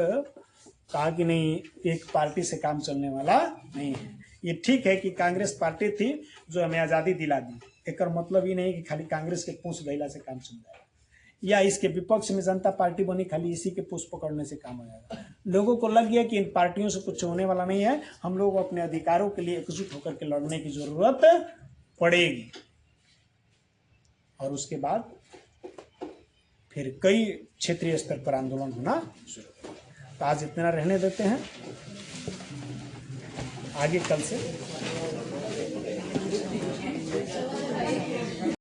कहा कि नहीं, एक पार्टी से काम चलने वाला नहीं है। ये ठीक है कि कांग्रेस पार्टी थी जो हमें आज़ादी दिला दी, एक मतलब ही नहीं कि खाली कांग्रेस के पूछ दहिला से काम चल जाएगा, या इसके विपक्ष में जनता पार्टी बनी खाली इसी के पुष्प पकड़ने से काम हो जाएगा। लोगों को लग गया कि इन पार्टियों से कुछ होने वाला नहीं है, हम लोग अपने अधिकारों के लिए एकजुट होकर के लड़ने की जरूरत पड़ेगी। और उसके बाद फिर कई क्षेत्रीय स्तर पर आंदोलन होना शुरू। तो आज इतना रहने देते हैं, आगे कल से